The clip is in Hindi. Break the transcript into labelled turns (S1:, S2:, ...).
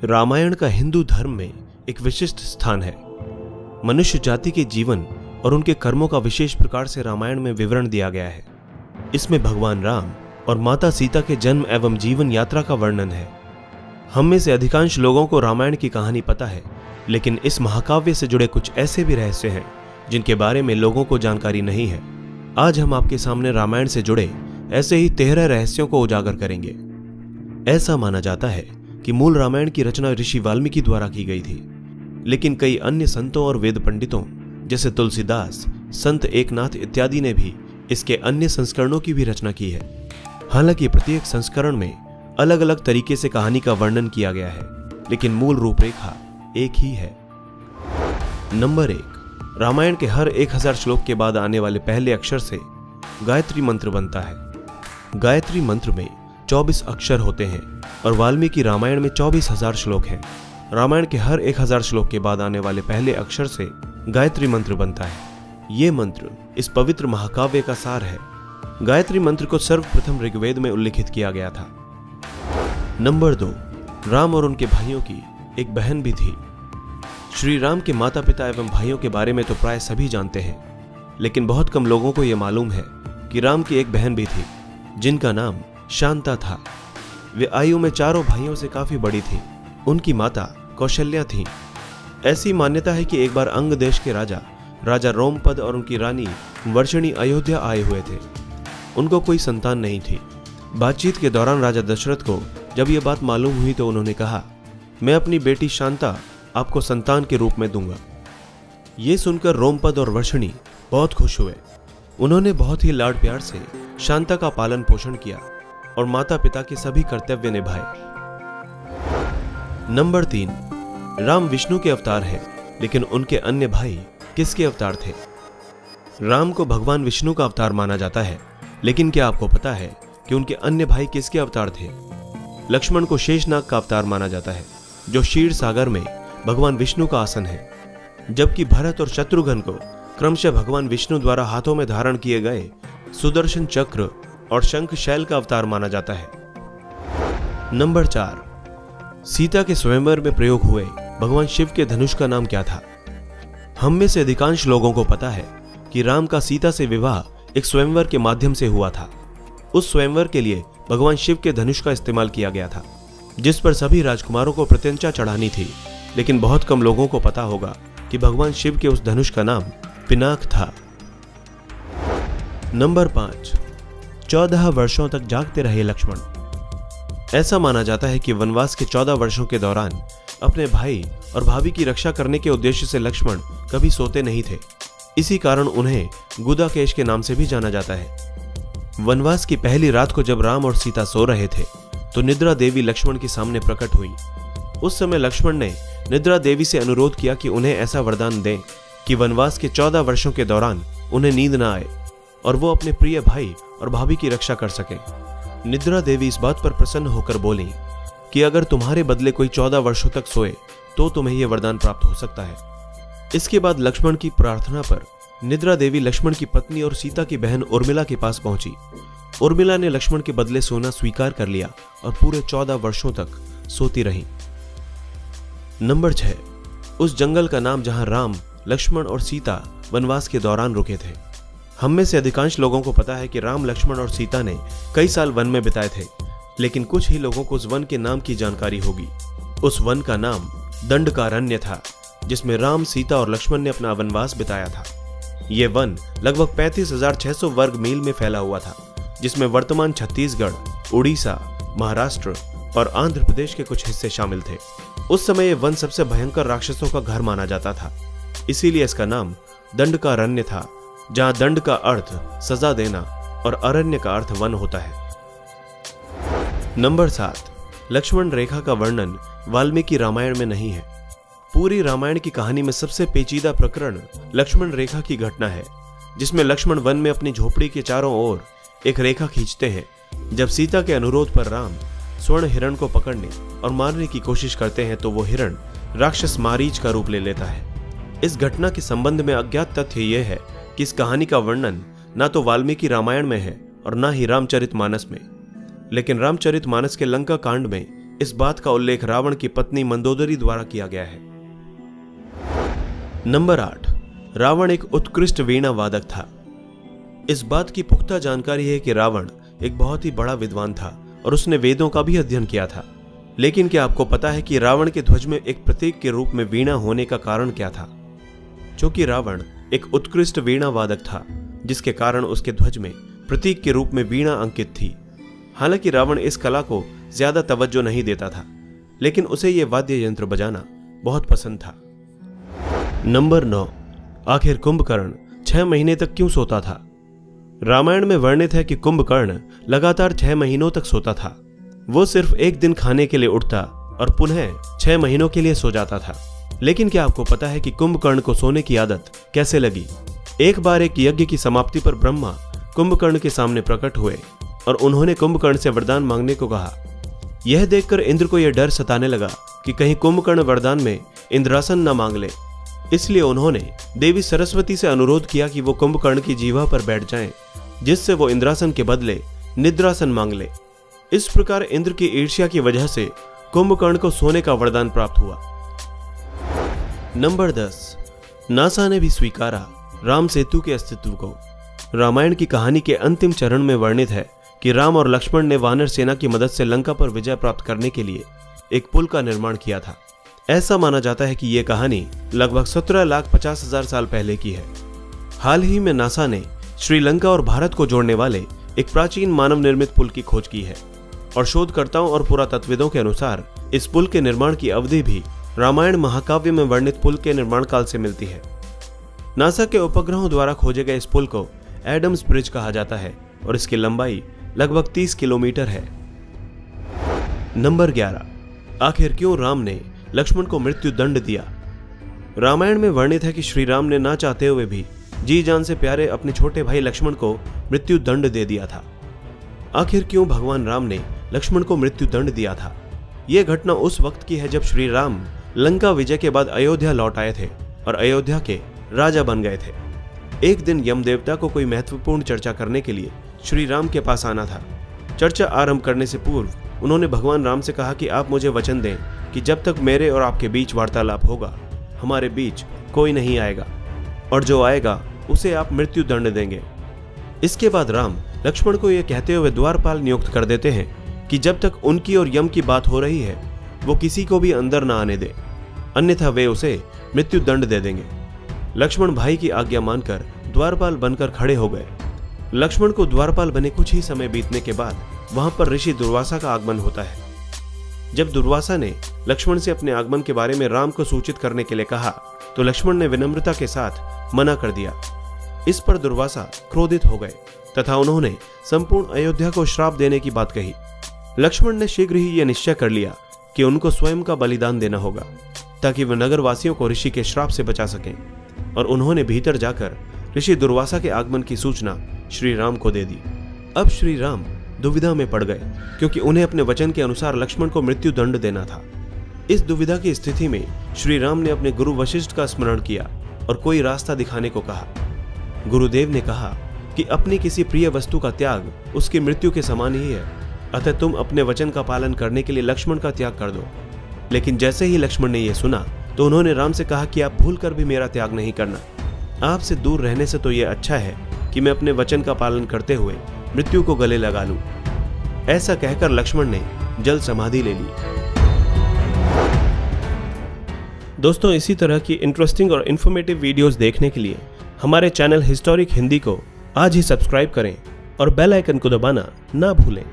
S1: रामायण का हिंदू धर्म में एक विशिष्ट स्थान है। मनुष्य जाति के जीवन और उनके कर्मों का विशेष प्रकार से रामायण में विवरण दिया गया है। इसमें भगवान राम और माता सीता के जन्म एवं जीवन यात्रा का वर्णन है। हम में से अधिकांश लोगों को रामायण की कहानी पता है, लेकिन इस महाकाव्य से जुड़े कुछ ऐसे भी रहस्य हैं जिनके बारे में लोगों को जानकारी नहीं है। आज हम आपके सामने रामायण से जुड़े ऐसे ही 13 रहस्यों को उजागर करेंगे। ऐसा माना जाता है कि मूल रामायण की रचना ऋषि वाल्मीकि द्वारा की गई थी, लेकिन कई अन्य संतों और वेद पंडितों जैसे तुलसीदास, संत एकनाथ इत्यादि ने भी इसके अन्य संस्करणों की भी रचना की है। हालांकि प्रत्येक संस्करण में अलग अलग तरीके से कहानी का वर्णन किया गया है, लेकिन मूल रूपरेखा एक ही है। नंबर 1, रामायण के हर 1000 श्लोक के बाद आने वाले पहले अक्षर से गायत्री मंत्र बनता है। गायत्री मंत्र में 24 अक्षर होते हैं और वाल्मीकि रामायण में 24,000 श्लोक हैं। रामायण के हर 1000 श्लोक के बाद आने वाले पहले अक्षर से गायत्री मंत्र बनता है। ये मंत्र इस पवित्र महाकाव्य का सार है। गायत्री मंत्र को सर्वप्रथम ऋग्वेद में उल्लिखित किया गया था। नंबर 2, राम और उनके भाइयों की एक बहन भी थी। श्री राम के माता पिता एवं भाइयों के बारे में तो प्राय सभी जानते हैं, लेकिन बहुत कम लोगों को यह मालूम है कि राम की एक बहन भी थी जिनका नाम शांता था। वे आयु में चारों भाइयों से काफी बड़ी थी। उनकी माता कौशल्या थी। ऐसी मान्यता है कि एक बार अंग देश के राजा रोमपद और उनकी रानी वर्षिणी अयोध्या आए हुए थे। उनको कोई संतान नहीं थी। बातचीत के दौरान राजा दशरथ को जब यह बात मालूम हुई तो उन्होंने कहा, मैं अपनी बेटी शांता आपको संतान के रूप में दूंगा। ये सुनकर रोमपद और वर्षिणी बहुत खुश हुए। उन्होंने बहुत ही लाड प्यार से शांता का पालन पोषण किया और माता पिता के सभी कर्तव्य निभाए। नंबर 3, राम विष्णु के अवतार हैं, लेकिन उनके अन्य भाई किसके अवतार थे? राम को भगवान विष्णु का अवतार माना जाता है, लेकिन क्या आपको पता है कि उनके अन्य भाई किसके अवतार थे? लक्ष्मण को शेषनाग का अवतार माना जाता है, जो क्षीर सागर में भगवान विष्णु का आसन है, जबकि भरत और शत्रुघ्न को क्रमशः भगवान विष्णु द्वारा हाथों में धारण किए गए सुदर्शन चक्र और शंख शैल का अवतार माना जाता है। नंबर 4, सीता के स्वयंवर में प्रयोग हुए भगवान शिव के धनुष का नाम क्या था? हम में से अधिकांश लोगों को पता है कि राम का सीता से विवाह एक स्वयंवर के माध्यम से हुआ था। उस स्वयंवर के लिए भगवान शिव के धनुष का इस्तेमाल किया गया था, जिस पर सभी राजकुमारों को प्रत्यंचा चढ़ानी थी। लेकिन बहुत कम लोगों को पता होगा कि भगवान शिव के उस धनुष का नाम पिनाक था। नंबर 5, 14 वर्षों तक जागते रहे लक्ष्मण। ऐसा माना जाता है कि वनवास के 14 वर्षों के दौरान अपने भाई और भाभी की रक्षा करने के उद्देश्य से लक्ष्मण कभी सोते नहीं थे। इसी कारण उन्हें गुदाकेश के नाम से भी जाना जाता है। वनवास की पहली रात को जब राम और सीता सो रहे थे तो निद्रा देवी लक्ष्मण के सामने प्रकट हुई। उस समय लक्ष्मण ने निद्रा देवी से अनुरोध किया कि उन्हें ऐसा वरदान दें कि वनवास के 14 वर्षों के दौरान उन्हें नींद न आए और वो अपने प्रिय भाई और भाभी की रक्षा कर सके। निद्रा देवी इस बात पर प्रसन्न होकर बोली कि अगर तुम्हारे बदले कोई 14 वर्षों तक सोए तो तुम्हें यह वरदान प्राप्त हो सकता है। इसके बाद लक्ष्मण की प्रार्थना पर निद्रा देवी लक्ष्मण की पत्नी और सीता की बहन उर्मिला के पास पहुंची। उर्मिला ने लक्ष्मण के बदले सोना स्वीकार कर लिया और पूरे 14 वर्षों तक सोती रही। नंबर 6, उस जंगल का नाम जहां राम, लक्ष्मण और सीता वनवास के दौरान रुके थे। हम में से अधिकांश लोगों को पता है कि राम, लक्ष्मण और सीता ने कई साल वन में बिताए थे, लेकिन कुछ ही लोगों को उस वन के नाम की जानकारी होगी। उस वन का नाम दंडकारण्य था, जिसमें राम, सीता और लक्ष्मण ने अपना वनवास बिताया था। यह वन लगभग 35,600 वर्ग मील में फैला हुआ था, जिसमें वर्तमान छत्तीसगढ़, उड़ीसा, महाराष्ट्र और आंध्र प्रदेश के कुछ हिस्से शामिल थे। उस समय यह वन सबसे भयंकर राक्षसों का घर माना जाता था, इसीलिए इसका नाम दंडकारण्य था, जहां दंड का अर्थ सजा देना और अरण्य का अर्थ वन होता है। नंबर 7, लक्ष्मण रेखा का वर्णन वाल्मीकि रामायण में नहीं है। पूरी रामायण की कहानी में सबसे पेचीदा प्रकरण लक्ष्मण रेखा की घटना है, जिसमें लक्ष्मण वन में अपनी झोपड़ी के चारों ओर एक रेखा खींचते हैं। जब सीता के अनुरोध पर राम स्वर्ण हिरण को पकड़ने और मारने की कोशिश करते हैं तो वो हिरण राक्षस मारीच का रूप ले लेता है। इस घटना के संबंध में अज्ञात तथ्य यह है कि इस कहानी का वर्णन ना तो वाल्मीकि रामायण में है और ना ही रामचरितमानस में, लेकिन रामचरितमानस के लंका कांड में इस बात का उल्लेख रावण की पत्नी मंदोदरी द्वारा किया गया है। नंबर 8, रावण एक उत्कृष्ट वीणा वादक था। इस बात की पुख्ता जानकारी है कि रावण एक बहुत ही बड़ा विद्वान था और उसने वेदों का भी अध्ययन किया था। लेकिन क्या आपको पता है कि रावण के ध्वज में एक प्रतीक के रूप में वीणा होने का कारण क्या था? क्योंकि रावण एक उत्कृष्ट वीणा वादक था, जिसके कारण उसके ध्वज में प्रतीक के रूप में वीणा अंकित थी। हालांकि रावण इस कला को ज्यादा तवज्जो नहीं देता था, लेकिन उसे यह वाद्य यंत्र बजाना बहुत पसंद था। नंबर 9, आखिर कुंभकर्ण 6 महीने तक क्यों सोता था? रामायण में वर्णित है कि कुंभकर्ण लगातार 6 महीनों तक सोता था। वो सिर्फ एक दिन खाने के लिए उठता और पुनः 6 महीनों के लिए सो जाता था। लेकिन क्या आपको पता है कि कुंभकर्ण को सोने की आदत कैसे लगी? एक बार एक यज्ञ की समाप्ति पर ब्रह्मा कुंभकर्ण के सामने प्रकट हुए और उन्होंने कुंभकर्ण से वरदान मांगने को कहा। यह देखकर इंद्र को यह डर सताने लगा कि कहीं कुंभकर्ण वरदान में इंद्रासन न मांग ले। इसलिए उन्होंने देवी सरस्वती से अनुरोध किया कि वो कुंभकर्ण की जीवा पर बैठ जाएं, जिससे वो इंद्रासन के बदले निद्रासन मांग ले। इस प्रकार इंद्र की ईर्ष्या की वजह से कुंभकर्ण को सोने का वरदान प्राप्त हुआ। नंबर 10, नासा ने भी स्वीकारा राम सेतु के अस्तित्व को। रामायण की कहानी के अंतिम चरण में वर्णित है कि राम और लक्ष्मण ने वानर सेना की मदद से लंका पर विजय प्राप्त करने के लिए एक पुल का निर्माण किया था। ऐसा माना जाता है कि यह कहानी लगभग 17,50,000 साल पहले की है। हाल ही में नासा ने श्रीलंका और भारत को जोड़ने वाले एक प्राचीन मानव निर्मित पुल की खोज की है और शोधकर्ताओं और पुरातत्वविदों के अनुसार इस पुल के निर्माण की अवधि भी रामायण महाकाव्य में वर्णित पुल के निर्माण काल से मिलती है। नासा के उपग्रहों द्वारा खोजे गए इस पुल को एडम्स ब्रिज कहा जाता है और इसकी लंबाई लगभग 30 किलोमीटर है। नंबर 11, आखिर क्यों राम ने लक्ष्मण को मृत्यु दंड दिया? रामायण में वर्णित है कि श्री राम ने ना चाहते हुए भी जी जान से प्यारे अपने छोटे भाई लक्ष्मण को मृत्यु दंड दे दिया था। आखिर क्यों भगवान राम ने लक्ष्मण को मृत्यु दंड दिया था? यह घटना उस वक्त की है जब श्री राम लंका विजय के बाद अयोध्या लौट आए थे और अयोध्या के राजा बन गए थे। एक दिन यम देवता को कोई महत्वपूर्ण चर्चा करने के लिए श्री राम के पास आना था। चर्चा आरंभ करने से पूर्व उन्होंने भगवान राम से कहा कि आप मुझे वचन दें कि जब तक मेरे और आपके बीच वार्तालाप होगा, हमारे बीच कोई नहीं आएगा, और जो आएगा उसे आप मृत्यु दंड देंगे। इसके बाद राम लक्ष्मण को यह कहते हुए द्वारपाल नियुक्त कर देते हैं कि जब तक उनकी और यम की बात हो रही है वो किसी को भी अंदर न आने दे, अन्यथा वे उसे मृत्यु दंड दे देंगे। लक्ष्मण भाई की आज्ञा मानकर द्वारपाल बनकर खड़े हो गए। लक्ष्मण को द्वारपाल बने कुछ ही समय बीतने के बाद वहां पर ऋषि दुर्वासा का आगमन होता है। जब दुर्वासा ने लक्ष्मण से अपने आगमन के बारे में राम को सूचित करने के लिए कहा तो लक्ष्मण ने विनम्रता के साथ मना कर दिया। इस पर दुर्वासा क्रोधित हो गए तथा उन्होंने संपूर्ण अयोध्या को श्राप देने की बात कही। लक्ष्मण ने शीघ्र ही यह निश्चय कर लिया कि उनको स्वयं का बलिदान देना होगा ताकि वे नगरवासियों को ऋषि के श्राप से बचा सकें, और उन्होंने भीतर जाकर ऋषि दुर्वासा के आगमन की सूचना श्री राम को दे दी। अब श्री राम दुविधा में पड़ गए क्योंकि उन्हें अपने वचन के अनुसार लक्ष्मण को मृत्यु दंड देना था। इस दुविधा की स्थिति में श्री राम ने अपने गुरु वशिष्ठ का स्मरण किया और कोई रास्ता दिखाने को कहा। गुरुदेव ने कहा कि अपनी किसी प्रिय वस्तु का त्याग उसकी मृत्यु के समान ही है, अतः तुम अपने वचन का पालन करने के लिए लक्ष्मण का त्याग कर दो। लेकिन जैसे ही लक्ष्मण ने यह सुना तो उन्होंने राम से कहा कि आप भूल कर भी मेरा त्याग नहीं करना। आपसे दूर रहने से तो यह अच्छा है कि मैं अपने वचन का पालन करते हुए मृत्यु को गले लगा लूं। ऐसा कहकर लक्ष्मण ने जल समाधि ले ली। दोस्तों, इसी तरह की इंटरेस्टिंग और इन्फॉर्मेटिव वीडियोस देखने के लिए हमारे चैनल हिस्टोरिक हिंदी को आज ही सब्सक्राइब करें और बेल आइकन को दबाना ना भूलें।